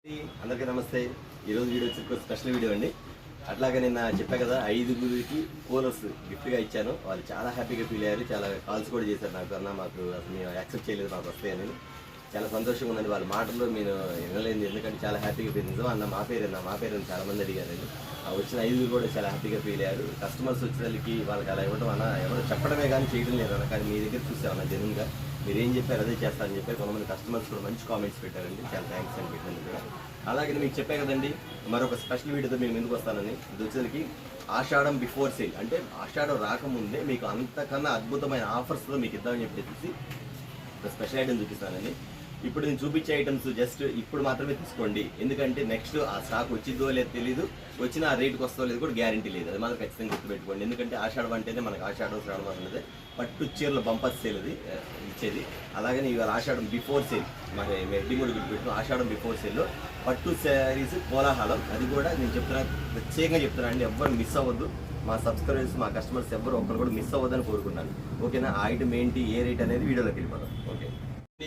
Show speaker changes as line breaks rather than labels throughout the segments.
అందరికీ నమస్తే. ఈరోజు వీడియో వచ్చి స్పెషల్ వీడియో అండి. అట్లాగే నిన్న చెప్పా కదా 5గురికి కూలర్స్ గిఫ్ట్గా ఇచ్చాను. వాళ్ళు చాలా హ్యాపీగా ఫీల్ అయ్యారు. చాలా కాల్స్ కూడా చేశారు నాకు. అన్న మాకు అసలు మేము యాక్సెప్ట్ చేయలేదు, మాకు వస్తాయని. చాలా సంతోషంగా ఉందండి. వాళ్ళ మాటల్లో నేను వినలేదు, ఎందుకంటే చాలా హ్యాపీగా ఫీల్ నిజం అన్న మా పేరు చాలా మంది అడిగారండి. వచ్చిన 5గురు కూడా చాలా హ్యాపీగా ఫీల్ అయ్యారు. కస్టమర్స్ వచ్చేసరికి వాళ్ళకి అలా ఇవ్వడం అన్న ఎవరు చెప్పడమే కానీ చేయడం లేదు అన్న. కానీ మీ దగ్గర చూసామన్న జెన్యూన్గా మీరు ఏం చెప్పారు అదే చేస్తారని చెప్పారు. కొంతమంది కస్టమర్స్ కూడా మంచి కామెంట్స్ పెట్టారండి. చాలా థ్యాంక్స్ అని పెట్టినందుకు కూడా. అలాగే మీకు చెప్పే కదండి మరొక స్పెషల్ వీడియోతో మేము ఎందుకు వస్తానని. ఇది వచ్చేసరికి ఆషాఢం బిఫోర్ సేల్, అంటే ఆషాఢం రాకముందే మీకు అంతకన్నా అద్భుతమైన ఆఫర్స్లో మీకు ఇద్దామని చెప్పేసి స్పెషల్ ఐటమ్ చూపిస్తానండి. ఇప్పుడు నేను చూపించే ఐటమ్స్ జస్ట్ ఇప్పుడు మాత్రమే తీసుకోండి, ఎందుకంటే నెక్స్ట్ ఆ స్టాక్ వచ్చిందో లేదో తెలీదు, వచ్చిన ఆ రేటుకి వస్తుందో లేదో కూడా గ్యారంటీ లేదు. అది మాత్రం ఖచ్చితంగా గుర్తుపెట్టుకోండి. ఎందుకంటే ఆషాఢం అంటేనే మనకు ఆషాఢం శ్రావణం అనేది పట్టు చీరల బంపర్ సేల్ అది ఇచ్చేది. అలాగనే ఇవాళ ఆషాఢం బిఫోర్ సేల్ మరి మెడ్డి కూడా గుర్తుపెట్టుకుని ఆషాఢం బిఫోర్ సేల్లో పట్టు శారీస్ కోలాహలం. అది కూడా నేను ప్రత్యేకంగా చెప్తున్నాను అండి, ఎవ్వరు మిస్ అవ్వద్దు. మా సబ్స్క్రైబర్స్ మా కస్టమర్స్ ఎవరు ఒక్కరు కూడా మిస్ అవ్వద్దని కోరుకున్నాను. ఓకేనా? ఆ ఐటమ్ ఏంటి ఏ రేట్ అనేది వీడియోలోకి వెళ్ళిపోదాం. ఓకే,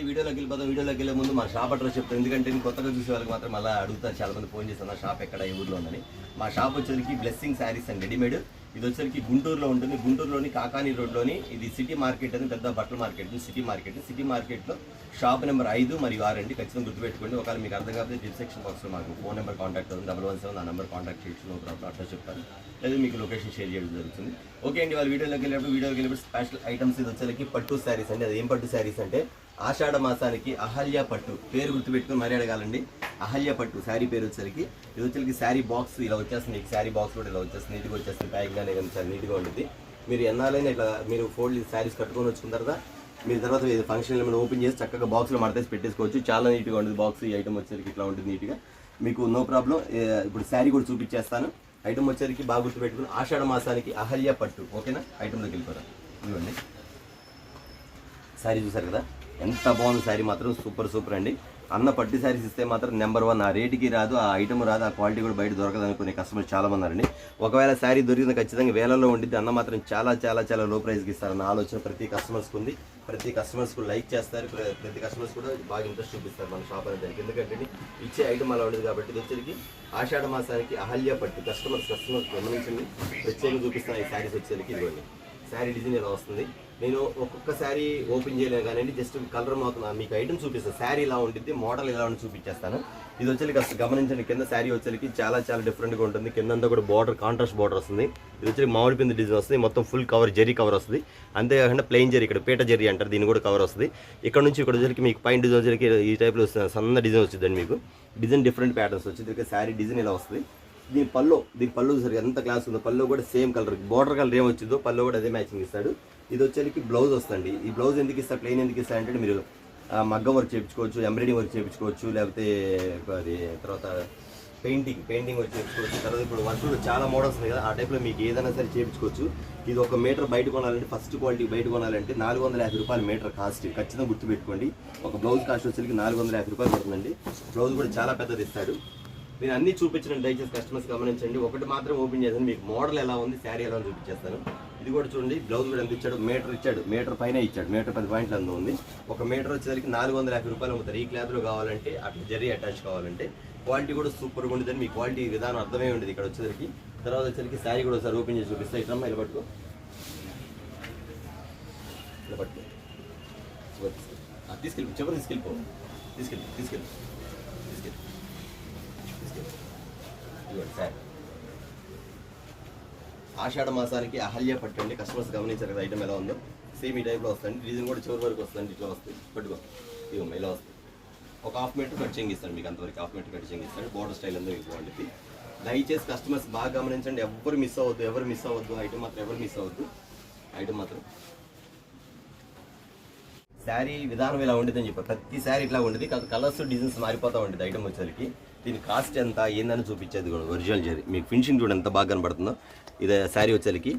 వీడియోలోకి వెళ్ళే ముందు మా షాప్ అడ్రస్ చెప్తాను, ఎందుకంటే నేను కొత్తగా చూసే వాళ్ళకి మాత్రం అలా అడుగుతాను. చాలా మంది ఫోన్ చేస్తాను షాప్ ఎక్కడ ఏ ఊర్లో ఉందని. మా షాప్ వచ్చేసరికి బ్లెస్సింగ్ శారీస్ అండ్ రెడీమేడ్. ఇది వచ్చేసరికి గుంటూరులో ఉంటుంది. గుంటూరులోని కాకానీ రోడ్లోని ఇది సిటీ మార్కెట్ అని పెద్ద బట్టల మార్కెట్, సిటీ మార్కెట్లో షాప్ నెంబర్ 5 మరియు 6 అండి. ఖచ్చితంగా గుర్తుపెట్టుకోండి. ఒకవేళ మీకు అర్థం కాకపోతే డిస్క్రిప్షన్ బాక్స్లో మాకు ఫోన్ నెంబర్ కాంటాక్ట్ అవుతుంది 117 ఆ నెంబర్ కాంటాక్ట్ చేయొచ్చు. అట్లా చెప్తాను, లేదా మీకు లొకేషన్ షేర్ చేయడం జరుగుతుంది. ఓకే అండి, వాళ్ళు వీడియోలోకి వెళ్ళినప్పుడు స్పెషల్ ఐటమ్స్. ఇది వచ్చేసరికి పట్టు శారీస్ అండి. అది ఏం పట్టు శారీస్ అంటే ఆషాఢ మాసానికి అహల్య పట్టు పేరు గుర్తుపెట్టుకుని మరీ అడగాలండి. అహల్య పట్టు శారీ పేరు వచ్చేసరికి ఇది వచ్చేసరికి శారీ బాక్స్ ఇలా వచ్చేస్తుంది. శారీ బాక్స్ కూడా ఇలా వచ్చేస్తుంది, నీట్గా వచ్చేస్తుంది. ప్యాకింగ్గానే కానీ చాలా నీట్గా ఉంటుంది. మీరు ఎన్నాలైనా ఇట్లా మీరు ఫోల్డ్ శారీస్ కట్టుకొని వచ్చుకున్న తర్వాత మీరు తర్వాత ఫంక్షన్ ఏమైనా ఓపెన్ చేసి చక్కగా బాక్స్లో మడతేసి పెట్టేసుకోవచ్చు. చాలా నీట్గా ఉంటుంది బాక్స్. ఈ ఐటమ్ వచ్చేసరికి ఇట్లా ఉంటుంది నీట్గా, మీకు నో ప్రాబ్లం. ఇప్పుడు శారీ కూడా చూపించేస్తాను. ఐటమ్ వచ్చేసరికి బాగా గుర్తుపెట్టుకుని ఆషాఢ మాసానికి అహల్య పట్టు. ఓకేనా? ఐటమ్లోకి వెళ్ళిపోతాం. ఇవ్వండి శారీ చూసారు కదా, ఎంత బాగుంది శారీ, మాత్రం సూపర్ అండి. అన్న పట్టు శారీస్ ఇస్తే మాత్రం నెంబర్ 1. ఆ రేటుకి రాదు, ఆ ఐటమ్ రాదు, ఆ క్వాలిటీ కూడా బయట దొరకదు అనుకునే కస్టమర్స్ చాలా మంది ఉన్నారండి. ఒకవేళ శారీ దొరికిన ఖచ్చితంగా వేలలో ఉండిద్ది. అన్న మాత్రం చాలా లో ప్రైస్కి ఇస్తారన్న ఆలోచన ప్రతి కస్టమర్స్కి ఉంది. ప్రతి కస్టమర్స్ కూడా లైక్ చేస్తారు. ప్రతి కస్టమర్స్ కూడా బాగా ఇంట్రెస్ట్ చూపిస్తారు మన షాప్ అనే దానికి, ఎందుకంటే ఇచ్చే ఐటమ్ అలా ఉండదు కాబట్టి. ఇది వచ్చేసరికి ఆషాఢ మాసానికి అహల్య పట్టు. కస్టమర్స్ గమనించండి, ప్రత్యేకంగా చూపిస్తాను. ఈ శారీస్ వచ్చేసరికి ఇదిగోండి, శారీ డిజైన్ ఇలా వస్తుంది. నేను ఒక్కొక్క శారీ ఓపెన్ చేయలేను కానీ జస్ట్ కలర్ మాత్రం మీకు ఐటమ్ చూపిస్తాను. శారీ ఇలా ఉంటుంది, మోడల్ ఇలా ఉండి చూపించేస్తాను. ఇది వచ్చేసరికి అసలు గమనించండి, కింద శారీ వచ్చేసరికి చాలా డిఫరెంట్గా ఉంటుంది. కిందంతా కూడా బార్డర్ కాంట్రాస్ట్ బార్డర్ వస్తుంది. ఇది వచ్చి మామిడి పిండి డిజైన్ వస్తుంది. మొత్తం ఫుల్ కవర్ జరీ కవర్ వస్తుంది. అంతేకాకుండా ప్లెయిన్ జరీ, ఇక్కడ పీట జరీ అంటారు, దీన్ని కూడా కవర్ వస్తుంది. ఇక్కడ నుంచి ఇక్కడ వచ్చరికి మీకు పైన డిజైన్ వచ్చరికి ఈ టైప్లో వస్తుంది. సన్న డిజైన్ వచ్చిందండి. మీకు డిజైన్ డిఫరెంట్ ప్యాటర్న్స్ వచ్చింది. శారీ డిజైన్ ఇలా వస్తుంది. దీని పళ్ళు సరిగ్గా ఎంత క్లాస్ ఉందో, పళ్ళు కూడా సేమ్ కలర్, బార్డర్ కలర్ ఏం వచ్చిందో పళ్ళు కూడా అదే మ్యాచింగ్ ఇస్తాడు. ఇది వచ్చేసరికి బ్లౌజ్ వస్తుంది. ఈ బ్లౌజ్ ఎందుకు ఇస్తారు, ప్లెయిన్ ఎందుకు ఇస్తారు అంటే మీరు మగ్గం వర్క్ చేయించుకోవచ్చు, ఎంబ్రాయిడింగ్ వర్క్ చేయించుకోవచ్చు, లేకపోతే అది తర్వాత పెయింటింగ్ వర్క్ చేయించుకోవచ్చు. తర్వాత ఇప్పుడు వర్క్లో చాలా మోడల్స్ ఉన్నాయి కదా, ఆ టైప్లో మీకు ఏదైనా సరే చేయించుకోవచ్చు. ఇది ఒక మీటర్ బయట కొనాలంటే, ఫస్ట్ క్వాలిటీ బయట కొనాలంటే 450 రూపాయలు మీటర్ కాస్ట్. ఖచ్చితంగా గుర్తుపెట్టుకోండి. ఒక బ్లౌజ్ కాస్ట్ వచ్చేసరికి 450 రూపాయలు పడుతుందండి. బ్లౌజ్ కూడా చాలా పెద్దది ఇస్తాడు. నేను అన్ని చూపించిన దయచేసి కస్టమర్స్ గమనించండి. ఒకటి మాత్రం ఓపెన్ చేస్తాను, మీకు మోడల్ ఎలా ఉంది, శారీ ఎలా చూపించేస్తాను. ఇది కూడా చూడండి, బ్లౌజ్ కూడా ఎంత ఇచ్చాడు, మీటర్ పైన ఇచ్చాడు. మీటర్ 10 పాయింట్లు అంత ఉంది. ఒక మీటర్ వచ్చేసరికి 450 రూపాయలు అమ్ముతారు. ఈ క్లాత్లో కావాలంటే, అట్లా జరీ అటాచ్ కావాలంటే. క్వాలిటీ కూడా సూపర్గా ఉండేదని మీకు క్వాలిటీ విధానం అర్థమే ఉండేది ఇక్కడ వచ్చేసరికి. తర్వాత వచ్చేసరికి శారీ కూడా ఒకసారి ఓపెన్ చేసి చూపిస్తా. ఇట్లా ఇలా పట్టుకో, తీసుకెళ్ళి చివరి తీసుకెళ్ళి సార్. ఆషాఢ మాసానికి అహల్య పట్టు అండి. కస్టమర్స్ గమనించారు కదా ఐటమ్ ఎలా ఉందో. సేమ్ ఈ టైప్లో వస్తుంది. డిజైన్ కూడా చివరి వరకు వస్తుంది. ఇట్లా వస్తుంది, పట్టుకో, ఇవ్వ ఇలా వస్తుంది. ఒక హాఫ్ మీటర్ కట్ చేయిస్తాడు మీకు, అంతవరకు హాఫ్ మీటర్ కట్ చేయిస్తాడు. బోర్డర్ స్టైల్ అంతా మీకు బాగుంటుంది. దయచేసి కస్టమర్స్ బాగా గమనించండి, ఎవరు మిస్ అవ్వద్దు. ఐటమ్ మాత్రం ఎవరు మిస్ అవ్వద్దు. ఐటమ్ మాత్రం శారీ విధానం ఇలా ఉండేదని చెప్పారు. ప్రతి శారీ ఇట్లా ఉండేది, కలర్స్ డిజైన్స్ మారిపోతూ ఉండేది. ఐటమ్ వచ్చేసరికి దీని కాస్ట్ ఎంత ఏందని చూపించేది కూడా ఒరిజినల్ జరీ. మీకు ఫినిషింగ్ చూడండి ఎంత బాగా కనబడుతుందో. ఇది శారీ వచ్చేసరికి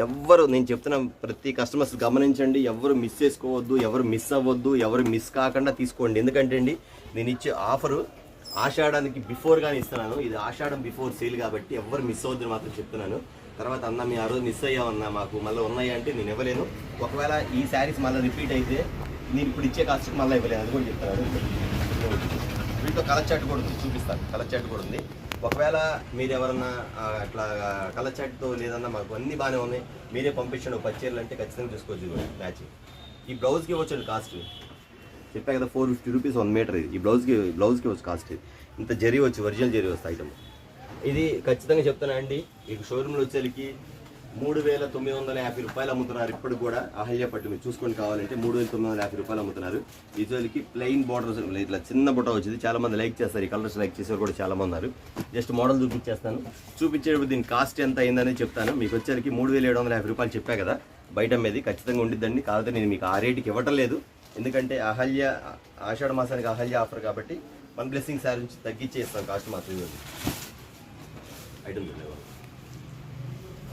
ఎవరు, నేను చెప్తున్న ప్రతి కస్టమర్స్ గమనించండి, ఎవరు మిస్ చేసుకోవద్దు, ఎవరు మిస్ అవ్వద్దు, ఎవరు మిస్ కాకుండా తీసుకోండి. ఎందుకంటే అండి నేను ఇచ్చే ఆఫరు ఆషాఢానికి బిఫోర్గానే ఇస్తున్నాను. ఇది ఆషాఢం బిఫోర్ సేల్ కాబట్టి ఎవరు మిస్ అవ్వద్దని మాత్రం చెప్తున్నాను. తర్వాత అన్న మీ ఆ రోజు మిస్ అయ్యామన్నా, మాకు మళ్ళీ ఉన్నాయి అంటే నేను ఇవ్వలేను. ఒకవేళ ఈ శారీస్ మళ్ళీ రిపీట్ అయితే నేను ఇప్పుడు ఇచ్చే కాస్ట్కి మళ్ళీ ఇవ్వలేను, అది కూడా చెప్తాను. దీంట్లో కలర్ చాట్ కూడా ఉంది, చూపిస్తాను. కలర్ చాట్ కూడా ఉంది. ఒకవేళ మీరు ఎవరన్నా అట్లా కలర్ చాట్తో లేదన్నా మాకు అన్నీ బాగానే ఉన్నాయి, మీరే పంపించండి 10 చీరలు అంటే ఖచ్చితంగా చూసుకోవచ్చు. మ్యాచింగ్ ఈ బ్లౌజ్కి ఇవ్వచ్చు కాస్ట్, చెప్పా కదా 450 రూపీస్ 1 మీటర్. ఇది ఈ బ్లౌజ్కి ఇవ్వచ్చు కాస్ట్. ఇంత జరీ వచ్చి ఒరిజినల్ జరీ వస్తుంది ఐటమ్. ఇది ఖచ్చితంగా చెప్తున్నా అండి, మీకు షోరూమ్లో వచ్చేసరికి 3,950 రూపాయలు అమ్ముతున్నారు. ఇప్పుడు కూడా అహల్య పట్టు మీరు చూసుకొని కావాలంటే 3,950 రూపాయలు అమ్ముతున్నారు. ఈ జోలికి ప్లెయిన్ బార్డర్స్ ఇట్లా చిన్న బుట్ట వచ్చింది. చాలా మంది లైక్ చేస్తారు, ఈ కలర్స్ లైక్ చేసేవారు కూడా చాలా మంది ఉన్నారు. జస్ట్ మోడల్ చూపించేటప్పుడు దీని కాస్ట్ ఎంత అయిందని చెప్తాను. మీకు వచ్చేసరికి 3,750 రూపాయలు చెప్పా కదా, బయట మీద ఖచ్చితంగా ఉండిద్దండి. కాకపోతే నేను మీకు ఆ రేటుకి ఇవ్వటం లేదు, ఎందుకంటే అహల్య ఆషాఢ మాసానికి అహల్య ఆఫర్ కాబట్టి మన బ్లెస్సింగ్ సారీ నుంచి తగ్గించే ఇస్తాను కాస్ట్ మాత్రం. ఐటమ్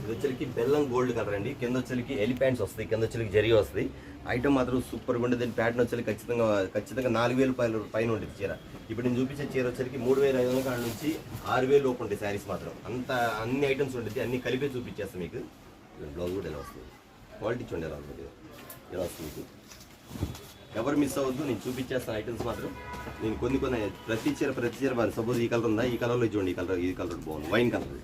ఇది వచ్చరికి బెల్లం గోల్డ్ కలర్ అండి. కింద వచ్చరికి ఎలిఫెంట్స్ వస్తాయి, కింద వచ్చరికి జరీ వస్తాయి. ఐటమ్ మాత్రం సూపర్గా ఉంటుంది. దీని ప్యాటర్న్ వచ్చరికి ఖచ్చితంగా 4,000 రూపాయల పైన ఉంటుంది చీర. ఇప్పుడు నేను చూపించే చీర వచ్చరికి 3,500 కాడ నుంచి 6,000 లోపు ఉంటాయి శారీస్ మాత్రం. అన్ని ఐటమ్స్ ఉంటుంది, అన్ని కలిపి చూపించేస్తాను మీకు. బ్లౌజ్ కూడా ఎలా వస్తుంది, క్వాలిటీ చూడండి ఎలా ఉంటుంది, ఎలా వస్తుంది మీకు. ఎవరు మిస్ అవ్వద్దు, నేను చూపించేస్తాను ఐటమ్స్ మాత్రం. నేను కొన్ని ప్రతి చీర బాగా సపోజ్ ఈ కలర్ ఉందా, ఈ కలర్లో చూడండి, ఈ కలర్ బాగుంది, వైన్ కలర్.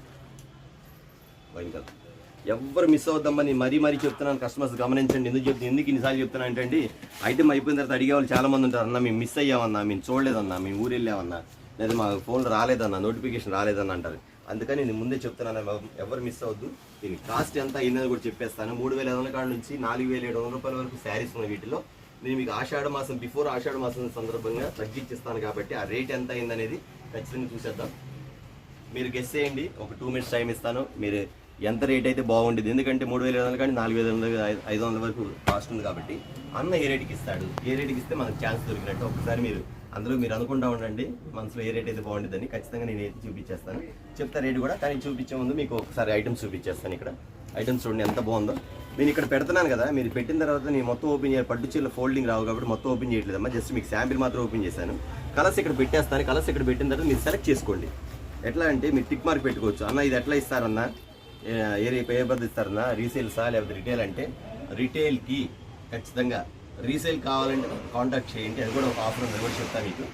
ఎవరు మిస్ అవుద్దామని నేను మరీ చెప్తున్నాను, కస్టమర్స్ గమనించండి. ఎందుకు ఇన్నిసార్లు చెప్తున్నా అంటే ఐటమ్ అయిపోయిన తర్వాత అడిగే వాళ్ళు చాలా మంది ఉంటారు. అన్న మేము మిస్ అయ్యామన్నా, మేము చూడలేదన్నా, మేము ఊరు వెళ్ళామన్నా, లేదా మా ఫోన్లో రాలేదన్నా, నోటిఫికేషన్ రాలేదన్నా అంటారు. అందుకని నేను ముందే చెప్తున్నాను, ఎవరు మిస్ అవ్వద్దు. దీని కాస్ట్ ఎంత అయిందని కూడా చెప్పేస్తాను. 3,500 కాడ నుంచి 4,700 రూపాయల వరకు శారీస్ ఉన్నాయి. వీటిలో నేను మీకు ఆషాఢ మాసం బిఫోర్ ఆషాఢ మాసం సందర్భంగా తగ్గించిస్తాను కాబట్టి ఆ రేట్ ఎంత అయిందనేది ఖచ్చితంగా చూసేద్దాం. మీరు గెస్ చేయండి, ఒక 2 మినిట్స్ టైం ఇస్తాను. మీరు ఎంత రేట్ అయితే బాగుండేది, ఎందుకంటే 3,500 కానీ 4,500 వరకు కాస్ట్ ఉంది కాబట్టి అన్న ఏ రేటుకి ఇస్తాడు, ఏ రేటుకి ఇస్తే మనకు ఛాన్స్ దొరికినట్టు ఒకసారి మీరు అనుకుంటా ఉండండి మనసులో ఏ రేట్ అయితే బాగుంటుందని. ఖచ్చితంగా నేను అయితే చూపించేస్తాను, చెప్తా రేటు కూడా. కానీ చూపించే ముందు మీకు ఒకసారి ఐటమ్స్ చూపించేస్తాను. ఇక్కడ ఐటమ్స్ చూడండి ఎంత బాగుందో. నేను ఇక్కడ పెడుతున్నాను కదా, మీరు పెట్టిన తర్వాత నేను మొత్తం ఓపెన్ చేయాలి. పట్టు చీరలో ఫోల్డింగ్ రావు కాబట్టి మొత్తం ఓపెన్ చేయట్లేదమ్మా, జస్ట్ మీకు శాంపిల్ మాత్రం ఓపెన్ చేశాను. కలర్స్ ఇక్కడ పెట్టేస్తాను. కలర్స్ ఇక్కడ పెట్టిన తర్వాత మీరు సెలెక్ట్ చేసుకోండి. ఎట్లా అంటే మీరు టిక్ మార్క్ పెట్టుకోవచ్చు. అన్న ఇది ఎట్లా ఇస్తారన్నా, ఏ పద్ధతి ఇస్తారన్నా, రీసేల్సా లేకపోతే రిటైల్ అంటే రిటైల్కి ఖచ్చితంగా రీసేల్ కావాలంటే కాంటాక్ట్ చేయండి. అది కూడా ఒక ఆఫర్ ఉంది, కూడా చెప్తాను మీకు.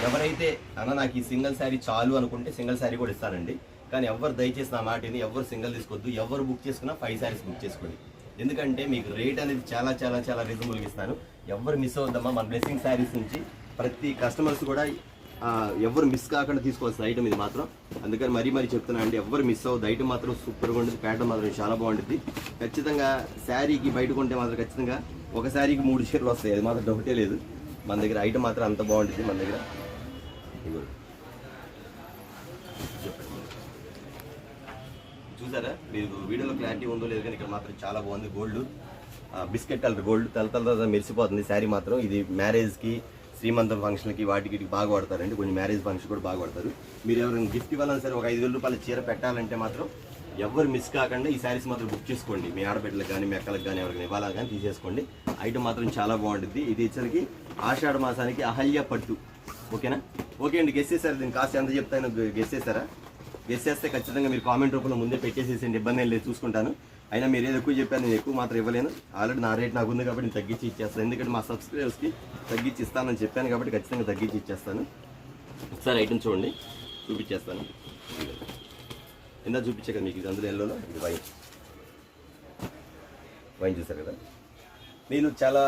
ఎవరైతే అన్న నాకు ఈ సింగిల్ శారీ చాలు అనుకుంటే సింగిల్ శారీ కూడా ఇస్తానండి. కానీ ఎవరు దయచేసి నా మాటని ఎవరు సింగిల్ తీసుకోవద్దు. ఎవరు బుక్ చేసుకున్నా 5 శారీస్ బుక్ చేసుకోండి, ఎందుకంటే మీకు రేట్ అనేది చాలా చాలా చాలా రీజనబుల్గా ఇస్తాను. ఎవరు మిస్ అవుద్దమ్మా, మన బ్లెస్సింగ్ శారీస్ నుంచి ప్రతి కస్టమర్స్ కూడా ఎవరు మిస్ కాకుండా తీసుకోవాల్సిన ఐటమ్ ఇది మాత్రం. అందుకని మరీ చెప్తున్నా అండి, ఎవరు మిస్ అవ్వద్దు. ఐటమ్ మాత్రం సూపర్గా ఉంటుంది, ప్యాటర్న్ మాత్రం చాలా బాగుంటుంది. ఖచ్చితంగా శారీకి బయట కొంటే మాత్రం ఖచ్చితంగా ఒక శారీకి 3 చీరలు వస్తాయి, అది మాత్రం డౌటే లేదు. మన దగ్గర ఐటమ్ మాత్రం అంత బాగుంటుంది. మన దగ్గర చూసారా, మీరు వీడియోలో క్లారిటీ ఉందో లేదు కానీ ఇక్కడ మాత్రం చాలా బాగుంది. గోల్డ్ బిస్కెట్ కలర్ గోల్డ్ తల మెరిసిపోతుంది శారీ మాత్రం. ఇది మ్యారేజ్కి, శ్రీమంతం ఫంక్షన్కి వాటికి బాగా వాడతారండి. కొంచెం మ్యారేజ్ ఫంక్షన్ కూడా బాగా వాడతారు. మీరు ఎవరైనా గిఫ్ట్ ఇవ్వాలని సరే ఒక 5,000 రూపాయల చీర పెట్టాలంటే మాత్రం ఎవరు మిస్ కాకుండా ఈ శారీస్ మాత్రం బుక్ చేసుకోండి. మీ ఆడబిడ్డలకు కానీ మీ అక్కలకు కానీ ఎవరికైనా ఇవ్వాలని కానీ తీసేసుకోండి. ఐటమ్ మాత్రం చాలా బాగుంటుంది. ఇది వచ్చరికి ఆషాఢ మాసానికి అహల్య పట్టు. ఓకేనా? ఓకే అండి, గెస్ చేశారు. దీని కాస్ట్ ఎంత చెప్తాను గెస్ చేశారా? గెస్ చేస్తే ఖచ్చితంగా మీరు కామెంట్ రూపంలో ముందే పెట్టేసేసేయండి, ఇబ్బంది ఏం లేదు, చూసుకుంటాను. అయినా మీరు ఏది ఎక్కువ చెప్పారు, నేను ఎక్కువ మాత్రం ఇవ్వలేను. ఆల్రెడీ నా రేట్ నాకు ఉంది కాబట్టి నేను తగ్గించి ఇచ్చేస్తాను. ఎందుకంటే మా సబ్స్క్రైబర్స్కి తగ్గించి ఇస్తానని చెప్పాను కాబట్టి ఖచ్చితంగా తగ్గించి ఇచ్చేస్తాను. ఒకసారి ఐటమ్ చూడండి, చూపించేస్తాను. ఇందా చూపించే కదా మీకు, ఇది అందులో ఎల్లోలో ఇది వైన్ చూసారు కదా. నేను చాలా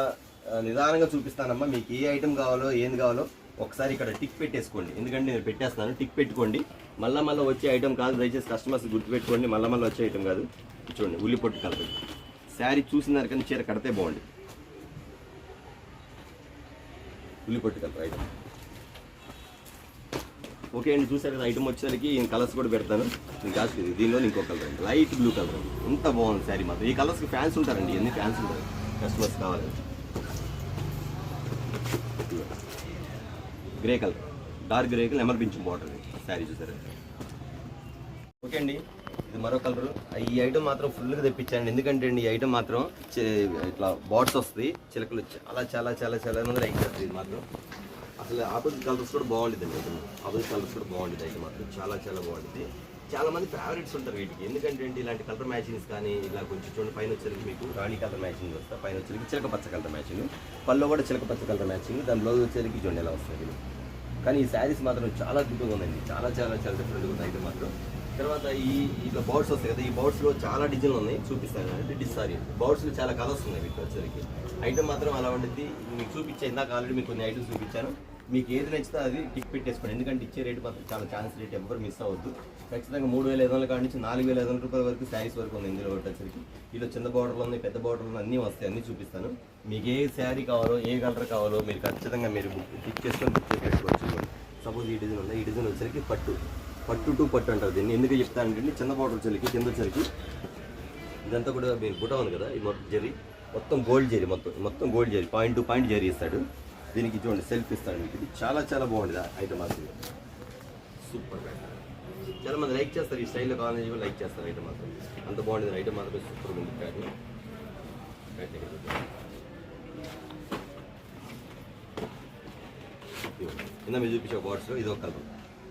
నిదానంగా చూపిస్తానమ్మా. మీకు ఏ ఐటమ్ కావాలో ఏంది కావాలో ఒకసారి ఇక్కడ టిక్ పెట్టేసుకోండి, ఎందుకంటే నేను పెట్టేస్తాను. టిక్ పెట్టుకోండి. మళ్ళీ వచ్చే ఐటమ్ కాదు, దయచేసి కస్టమర్స్ గుర్తుపెట్టుకోండి. మళ్ళీ వచ్చే ఐటమ్ కాదు. చూడండి, ఉల్లి పొట్టు కలర్ శారీ చూసినారు కానీ చీర కడితే బాగుంది. ఉల్లి పొట్టు కలర్ ఐటమ్. ఓకే అండి, చూసారు కదా. ఐటమ్ వచ్చేసరికి నేను కలర్స్ కూడా పెడతాను. నేను కాదు, దీనిలో ఇంకో కలర్ అండి, లైట్ బ్లూ కలర్ అండి. ఎంత బాగుంది శారీ మాత్రం. ఈ కలర్స్కి ఫ్యాన్స్ ఉంటారండి, ఎన్ని ఫ్యాన్స్ ఉంటారు కస్టమర్స్ కావాలండి. Grey colour, dark grey colour, lemon pension border sari చూసారు. ఓకే అండి, ఇది మరో కలర్. ఈ ఐటమ్ మాత్రం ఫుల్గా తెప్పించానండి, ఎందుకంటే అండి ఈ ఐటమ్ మాత్రం ఇట్లా బాట్స్ వస్తాయి, చిలకలు చాలా చాలా చాలా చాలా మంది లైక్ చేస్తుంది. ఇది మాత్రం అసలు ఆపోజిట్ కలర్స్ కూడా బాగుంటుంది అండి. ఐటమ్ ఆపోజిట్ కలర్స్ కూడా బాగుంటుంది. ఐటమ్ మాత్రం చాలా చాలా బాగుంటుంది. చాలా మంది ఫేవరెట్స్ ఉంటారు వీటికి, ఎందుకంటే అండి ఇలాంటి కలర్ మ్యాచింగ్స్ కానీ ఇలా కొంచెం చూడండి. పైన వచ్చరికి మీకు రాణి కలర్ మ్యాచింగ్ వస్తుంది, పైన వచ్చరికి చిలక పచ్చ కలర్ మ్యాచింగ్, పళ్ళు కూడా చిలక పచ్చ కలర్ మ్యాచింగ్, దాని బ్లౌజ్ వచ్చేసరికి చూడండి ఎలా వస్తుంది. కానీ ఈ శారీస్ మాత్రం చాలా గుడ్డుగా ఉందండి, చాలా చాలా చాలా డిఫరెంట్గా ఉంది ఐటమ్ మాత్రం. తర్వాత ఇట్లా బౌట్స్ వస్తాయి కదా, ఈ బౌట్స్లో చాలా డిజైన్లు ఉన్నాయి, చూపిస్తాను. అంటే సారీ, బౌట్స్లో చాలా కలర్స్ ఉన్నాయి వీటికి వచ్చేసరికి. ఐటమ్ మాత్రం అలా ఉంటుంది. మీకు చూపించాను ఇందాక, ఆల్రెడీ మీకు కొన్ని ఐటమ్స్ చూపించాను. మీకు ఏది నచ్చితే అది టిక్ పెట్టేసుకోండి, ఎందుకంటే ఇచ్చే రేటు మాత్రం చాలా ఛాన్స్ రేట్ ఎవ్వరు మిస్ అవ్వద్దు. ఖచ్చితంగా 3,500 కాడి నుంచి 4,500 రూపాయల వరకు శారీస్ వరకు ఉంది ఇందులో వచ్చేసరికి. ఇలా చిన్న బార్డర్లు ఉన్నాయి, పెద్ద బార్డర్లు అన్నీ వస్తాయి, అన్నీ చూపిస్తాను. మీకు ఏ శారీ కావాలో, ఏ కలర్ కావాలో మీరు ఖచ్చితంగా మీరు టిక్ చేసుకొని బుక్ చేసి పెట్టుకోవచ్చు. సపోజ్ ఈ డిజైన్ ఉంది, ఈ డిజైన్ వచ్చేసరికి పట్టు టు పట్టు అంటారు దీన్ని. ఎందుకు చెప్తానంటే చిన్న బార్డర్ వచ్చేసరికి కింద వచ్చేసరికి ఇదంతా కూడా మీరు బుట్ట ఉంది కదా, ఈ మొత్తం జరీ మొత్తం గోల్డ్ జరీ, మొత్తం gold zari, point to point zari ఇస్తాడు. దీనికి చూడండి సెల్ఫ్ ఇస్తాడు మీకు. ఇది చాలా చాలా బాగుంటుంది ఐటమ్ మాత్రం, సూపర్. చాలా మంది లైక్ చేస్తారు, ఈ స్టైల్లో కావాలని చెప్పి లైక్ చేస్తారు ఐటమ్ మాత్రం. అంత బాగుంటుంది ఐటమ్ మాత్రం, సూపర్ ఉంది. కింద మీరు చూపించే బార్డ్స్లో ఇది ఒక కలర్.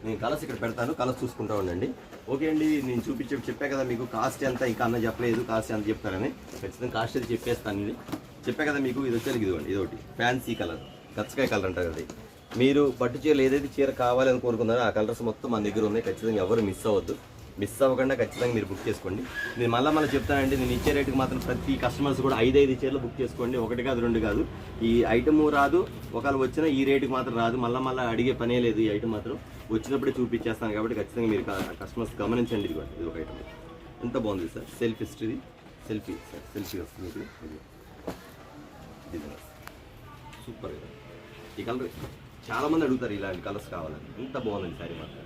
నేను కలర్స్ ఇక్కడ పెడతాను, కలర్స్ చూసుకుంటా ఉండండి. ఓకే అండి, నేను చెప్పా కదా మీకు కాస్ట్ ఎంత, ఇంకా అన్న చెప్పలేదు కాస్ట్ ఎంత చెప్తారని. ఖచ్చితంగా కాస్ట్ అయితే చెప్పేస్తాను. ఇది చెప్పా కదా మీకు. ఇది వచ్చేది ఇదిగోండి, ఇదొకటి ఫ్యాన్సీ కలర్, గచ్చకాయ కలర్ అంటారు అది. మీరు పట్టు చీరలు ఏదైతే చీర కావాలని కోరుకున్నారో ఆ కలర్స్ మొత్తం మన దగ్గర ఉన్నాయి. ఖచ్చితంగా ఎవరు మిస్ అవ్వద్దు. మిస్ అవ్వకుండా ఖచ్చితంగా మీరు బుక్ చేసుకోండి. నేను మళ్ళీ చెప్తానండి, నేను ఇచ్చే రేటుకి మాత్రం ప్రతి కస్టమర్స్ కూడా 5 చీరలు బుక్ చేసుకోండి. 1 కాదు 2 కాదు. ఈ ఐటమ్ రాదు, ఒకవేళ వచ్చినా ఈ రేటుకి మాత్రం రాదు. మళ్ళీ అడిగే పనే లేదు. ఈ ఐటమ్ మాత్రం వచ్చినప్పుడే చూపించేస్తాను కాబట్టి ఖచ్చితంగా మీరు కస్టమర్స్ గమనించండి. ఇది ఒక ఐటమ్ ఎంత బాగుంది సార్. సెల్ఫీ వస్తుంది సూపర్. ఈ కలర్ చాలామంది అడుగుతారు, ఇలాంటి కలర్స్ కావాలని. ఎంత బాగుందండి శారీ మాత్రం,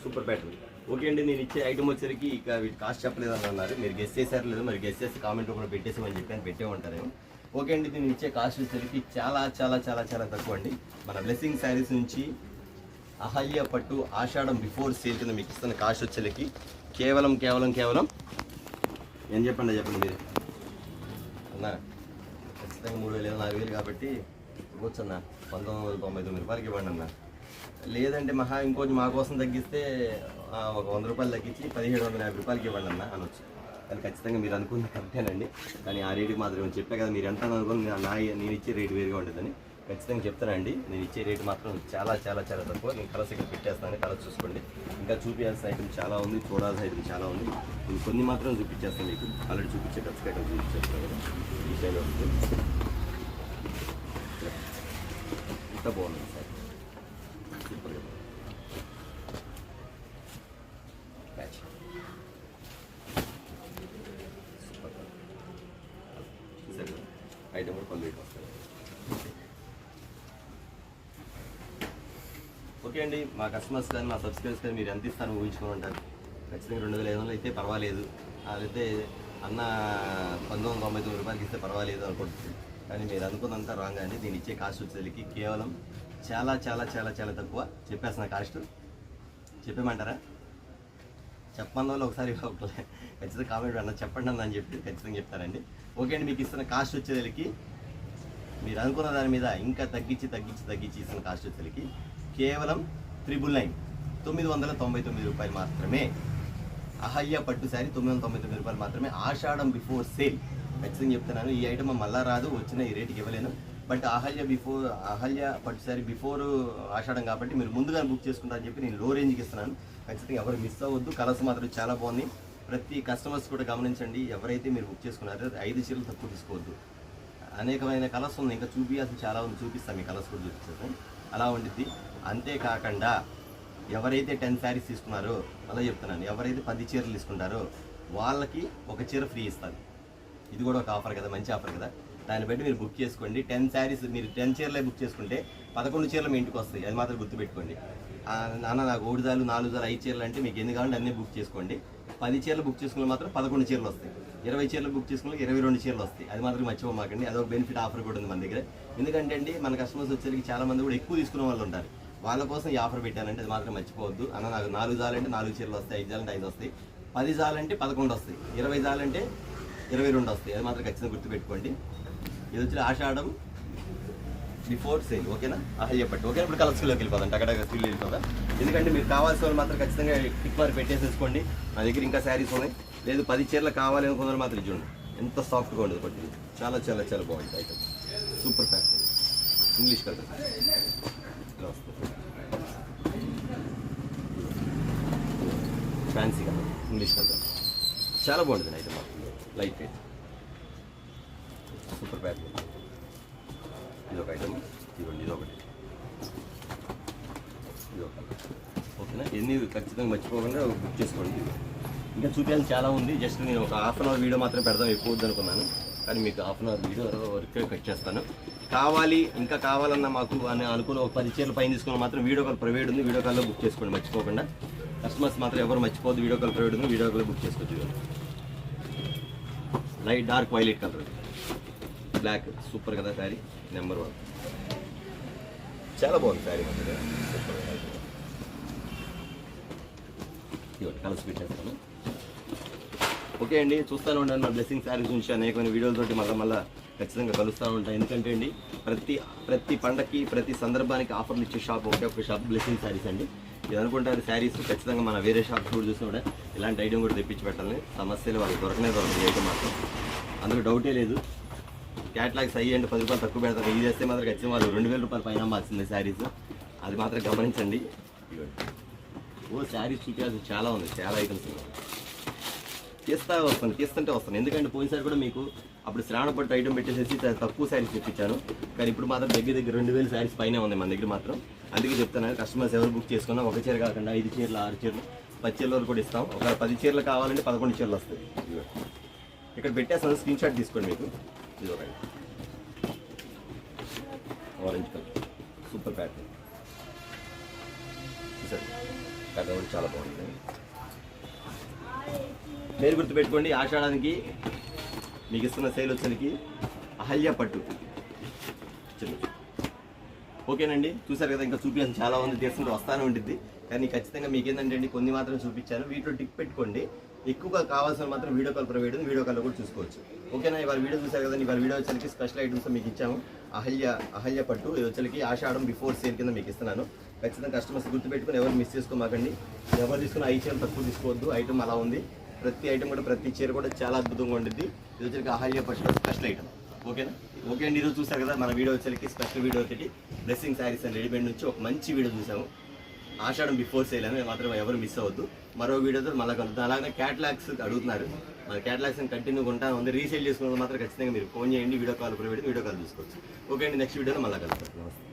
సూపర్ ప్యాటర్న్. ఓకే అండి, నేను ఇచ్చే ఐటమ్ వచ్చేసరికి ఇక వీటి కాస్ట్ చెప్పలేదని అన్నారు. మీరు గెస్ట్ చేశారు లేదు, మరి గెస్ట్ చేసి కామెంట్ రూపంలో పెట్టేసామని చెప్పి పెట్టే ఉంటారేమో. ఓకే అండి, నేను ఇచ్చే కాస్ట్ వచ్చేసరికి చాలా చాలా చాలా చాలా తక్కువ అండి. మన బ్లెస్సింగ్ శారీస్ నుంచి అహల్య పట్టు ఆషాఢం బిఫోర్ సేల్ కింద మీకు ఇస్తున్న కాస్ట్ వచ్చేసరికి కేవలం ఏం చెప్పండి మీరు అన్నా. ఖచ్చితంగా 3,000 4,000 కాబట్టి కూర్చున్న 1,999 రూపాయలకి ఇవ్వండి అన్న. లేదంటే మహా ఇంకొంచెం మా కోసం తగ్గిస్తే ఒక 100 రూపాయలు తగ్గించి 1,750 రూపాయలకి ఇవ్వండి అన్న అనొచ్చు. కానీ ఖచ్చితంగా మీరు అనుకున్న కరెక్టేనండి. కానీ ఆ రేటుకి మాత్రం చెప్పా కదా, మీరు ఎంత అనుకుని నేను ఇచ్చే రేటు వేరుగా ఉంటుందని ఖచ్చితంగా చెప్తానండి. నేను ఇచ్చే రేటు మాత్రం చాలా చాలా చాలా తక్కువ. నేను కలర్స్ ఇక్కడ పెట్టేస్తాను, కలర్స్ చూసుకోండి. ఇంకా చూపించాల్సిన ఐటమ్ చాలా ఉంది, చూడాల్సిన ఐటమ్ చాలా ఉంది. నేను కొన్ని మాత్రం చూపించేస్తాను మీకు. ఆల్రెడీ చూపించే ఖర్చు ఐటమ్ చూపించేస్తాను కదా. ఈ స్టైల్ వస్తుంది, ఎంత బాగుంది సార్, సూపర్గా ప్యాచ్, సూపర్ సరే. ఐటమ్ కూడా కంప్లీట్ వస్తుంది. ఓకే అండి, మా కస్టమర్స్ కానీ మా సబ్స్క్రైబర్స్ కానీ మీరు ఎంత ఇస్తారని ఊహించుకోమంటారు. ఖచ్చితంగా 2,500 అయితే పర్వాలేదు, అదైతే అన్న 1,999 రూపాయలకి ఇస్తే పర్వాలేదు అనుకుంటుంది. కానీ మీరు అనుకున్నంత రాంగ్ అండి. దీన్ని ఇచ్చే కాస్ట్ వచ్చేసరికి కేవలం చాలా చాలా చాలా చాలా తక్కువ. చెప్పేస్తున్న కాస్ట్ చెప్పేమంటారా? చెప్పన్న వాళ్ళు ఒకసారి ఖచ్చితంగా కామెంట్ అన్న చెప్పండి అన్న అని చెప్పి ఖచ్చితంగా చెప్తారండి. ఓకే అండి, మీకు ఇస్తున్న కాస్ట్ వచ్చేసరికి మీరు అనుకున్న దాని మీద ఇంకా తగ్గించి ఇస్తున్న కాస్ట్ వచ్చేసరికి కేవలం 999 రూపాయలు మాత్రమే. అహల్య పట్టు శారీ 999 రూపాయలు మాత్రమే. ఆషాఢం బిఫోర్ సేల్. ఖచ్చితంగా చెప్తున్నాను, ఈ ఐటమ్ మళ్ళా రాదు, వచ్చిన ఈ రేటుకి ఇవ్వలేను. బట్ అహల్య పట్టు శారీ బిఫోర్ ఆషాఢం కాబట్టి మీరు ముందుగా బుక్ చేసుకుంటారని చెప్పి నేను లో రేంజ్కి ఇస్తున్నాను. ఖచ్చితంగా ఎవరు మిస్ అవ్వద్దు. కలర్స్ మాత్రం చాలా బాగున్నాయి. ప్రతి కస్టమర్స్ కూడా గమనించండి, ఎవరైతే మీరు బుక్ చేసుకున్నారో 5 చీరలు తక్కువ తీసుకోవద్దు. అనేకమైన కలర్స్ ఉన్నాయి, ఇంకా చూపించాల్సి చాలా ఉంది, చూపిస్తాను. మీ కలర్స్ కూడా చూపిస్తాను, అలా ఉండిద్ది. అంతేకాకుండా ఎవరైతే 10 శారీస్ తీసుకున్నారో, అలా చెప్తున్నాను, ఎవరైతే 10 చీరలు తీసుకుంటారో వాళ్ళకి ఒక చీర ఫ్రీ ఇస్తాను. ఇది కూడా ఒక ఆఫర్ కదా, మంచి ఆఫర్ కదా. దాన్ని బట్టి మీరు బుక్ చేసుకోండి. 10 శారీస్ మీరు 10 చీరలే బుక్ చేసుకుంటే 11 చీరలు మీ ఇంటికి వస్తాయి. అది మాత్రం గుర్తుపెట్టుకోండి. నాన్న నాకు 3 జాలు 4 జాలు 5 చీరలు అంటే మీకు ఎన్ని కావాలంటే అన్నీ బుక్ చేసుకోండి. 10 చీరలు బుక్ చేసుకున్న మాత్రం 11 చీరలు వస్తాయి. 20 చీరలు బుక్ చేసుకున్న 22 చీరలు వస్తాయి. అది మాత్రం మర్చిపోమాకండి. అదొక బెనిఫిట్ ఆఫర్ కూడా ఉంది మన దగ్గర. ఎందుకంటే అండి మన కస్టమర్స్ వచ్చేసరికి చాలా మంది కూడా ఎక్కువ తీసుకునే వాళ్ళు ఉంటారు. వాళ్ళ కోసం ఈ ఆఫర్ పెట్టానంటే అది మాత్రం మర్చిపోవద్దు. అన్న నాకు 4 జాలంటే 4 చీరలు వస్తాయి, 5 జాలంటే 5 వస్తాయి, 10 జాలంటే 11 వస్తాయి, 20 జాలంటే 22 వస్తాయి. అది మాత్రం ఖచ్చితంగా గుర్తుపెట్టుకోండి. ఇది వచ్చి ఆషాఢం బిఫోర్ సేల్. ఓకేనా? అహల్య పట్టు. ఓకే, ఇప్పుడు కలర్స్లోకి వెళ్ళిపోదాం, అక్కడ ఫీల్ వెళ్ళిపోదాం. ఎందుకంటే మీరు కావాల్సిన వాళ్ళు మాత్రం ఖచ్చితంగా టిక్ మార్క్ పెట్టేసేసుకోండి. నా దగ్గర ఇంకా శారీస్ ఉన్నాయి. లేదు 10 చీరలు కావాలి అనుకున్న మాత్రం చూడండి ఎంత సాఫ్ట్గా ఉండదు పట్టు. చాలా చాలా చాలా బాగుంటుంది item, super fashion. English colour ఇలా వస్తుంది. ఫ్యాన్సీ కలర్, ఇంగ్లీష్ కలర్, చాలా బాగుంటుంది అయితే మాకు లైట్ వెయిట్ సూపర్ ప్యాక్. ఇది ఒక ఐటమ్, ఇదిగోండి ఇదొకటి, ఇదొక ఓకేనా. ఎన్ని ఖచ్చితంగా మర్చిపోకుండా బుక్ చేసుకోండి. ఇంకా చూపించాలి చాలా ఉంది, జస్ట్ నేను ఒక హాఫ్ అన్ అవర్ వీడియో మాత్రం పెడదాం, ఎక్కువ వద్దు అనుకున్నాను, కానీ మీకు హాఫ్ అన్ అవర్ వీడియో వరకే కట్ చేస్తాను. కావాలి ఇంకా కావాలన్నా మాకు అని అనుకుని ఒక 10 చీరలు పైన తీసుకుని మాత్రం వీడియో కాల్ ప్రైవేట్ ఉంది, వీడియో కాల్లో బుక్ చేసుకోండి మర్చిపోకుండా. కస్టమర్స్ మాత్రం ఎవరు మర్చిపోద్దు, వీడియో కాల్ ప్రైవేట్ ఉంది, వీడియో కాల్లో బుక్ చేసుకోవచ్చు. Light dark violet colour, black, super కదా శారీ, నెంబర్ 1, చాలా బాగుంది శారీ మాత్రం సూపర్. ఇవ్వండి కలర్స్ పెట్టేస్తాను. ఓకే అండి, చూస్తూనే ఉండండి నా బ్లెస్సింగ్ శారీస్ నుంచి అనేకమైన వీడియోలతోటి మళ్ళీ ఖచ్చితంగా కలుస్తూ ఉంటాయి. ఎందుకంటే అండి ప్రతి పండగకి ప్రతి సందర్భానికి ఆఫర్లు ఇచ్చే షాప్ ఒకటే ఒక షాప్ బ్లెస్సింగ్ శారీస్ అండి. ఇది అనుకుంటారు శారీస్ ఖచ్చితంగా మన వేరే షాప్ కూడా చూసినా కూడా ఇలాంటి ఐటమ్ కూడా తెప్పించి పెట్టాలని, సమస్యలు వాళ్ళకి దొరకదు ఐటమ్ మాత్రం, అందులో డౌటే లేదు. క్యాట్లాగ్స్ అయ్యండి 10 రూపాయలు తక్కువ పెడతారు, ఇది చేస్తే మాత్రం ఖచ్చితంగా వాళ్ళు 2000 రూపాయలు పైన అమ్మాల్సిందే శారీస్, అది మాత్రం గమనించండి. శారీస్ చూపించాల్సి చాలా ఉంది, చాలా ఐటమ్స్ తీస్తుంటే వస్తాను. ఎందుకంటే పోయినసారి కూడా మీకు అప్పుడు శ్రావణ పట్టు ఐటమ్ పెట్టేసేసి తక్కువ శారీస్ తెప్పించాను, కానీ ఇప్పుడు మాత్రం దగ్గర 2000 శారీస్ పైన ఉంది మన దగ్గర మాత్రం. అందుకే చెప్తాను, కస్టమర్స్ ఎవరు బుక్ చేసుకున్నా ఒక చీర కాకుండా 5 చీరలు 6 చీరలు 10 చీరల వరకు కూడా ఇస్తాం. ఒక 10 చీరలు కావాలంటే 11 చీరలు వస్తాయి. ఇక్కడ పెట్టేస్తాను, స్క్రీన్ షాట్ తీసుకోండి. మీకు ఇది ఒక orange colour super pattern, sir pattern కూడా చాలా బాగుంటుంది. పేరు గుర్తుపెట్టుకోండి, ఆషాఢానికి మీకు ఇస్తున్న సేల్ వచ్చేసరికి అహల్య పట్టు. ఓకేనండి, చూసారు కదా, ఇంకా చూపించాల్సిన చాలా ఉంది, తీసుకుంటూ వస్తానే ఉంటుంది. కానీ ఖచ్చితంగా మీకు ఏంటంటే అండి కొన్ని మాత్రం చూపించాను, వీటిలో టిక్ పెట్టుకోండి. ఎక్కువగా కావాల్సిన మాత్రం వీడియో కాల్ ప్రైవేట్ ఉంది, వీడియో కాల్లో కూడా చూసుకోవచ్చు. ఓకేనా, ఇవాళ వీడియో చూసారు కదా, ఇవాళ వీడియో వచ్చేసరికి స్పెషల్ ఐటమ్స్ మీకు ఇచ్చాము. అహల్య పట్టు, ఇది వచ్చేసరికి ఆషాఢం బిఫోర్ సేల్ కింద మీకు ఇస్తున్నాను. ఖచ్చితంగా కస్టమర్స్ గుర్తుపెట్టుకుని ఎవరు మిస్ చేసుకోమాకండి. ఎవరు తీసుకున్న 5 చీరలు తక్కువ తీసుకోవద్దు, ఐటమ్ అలా ఉంది. ప్రతి ఐటమ్ కూడా ప్రతి చీర కూడా చాలా అద్భుతంగా ఉంటుంది. ఇది వచ్చేసరికి అహల్య పట్టులో స్పెషల్ ఐటమ్. ఓకేనా, ఓకే అండి, ఈరోజు చూసారు కదా మన వీడియో వచ్చేసరికి స్పెషల్ వీడియో వచ్చేసి బ్లెస్సింగ్ శారీస్ అండ్ రెడీమేడ్ నుంచి ఒక మంచి వీడియో చూసాము. ఆషాఢం బిఫోర్ సేల్ అని మాత్రం ఎవరు మిస్ అవ్వద్దు. మరో వీడియోతో మళ్ళీ కలుద్దాం. అలాగే క్యాటలాగ్స్ అడుగుతున్నారు, మన క్యాటలాగ్స్ కంటిన్యూగా ఉంటాను ఉంది. రీసేల్ చేసుకున్నది మాత్రం ఖచ్చితంగా మీరు ఫోన్ చేయండి, video call private video call చూసుకోవచ్చు. ఓకే అండి, నెక్స్ట్ వీడియోలో మళ్ళీ కలుద్దాం. నమస్తే.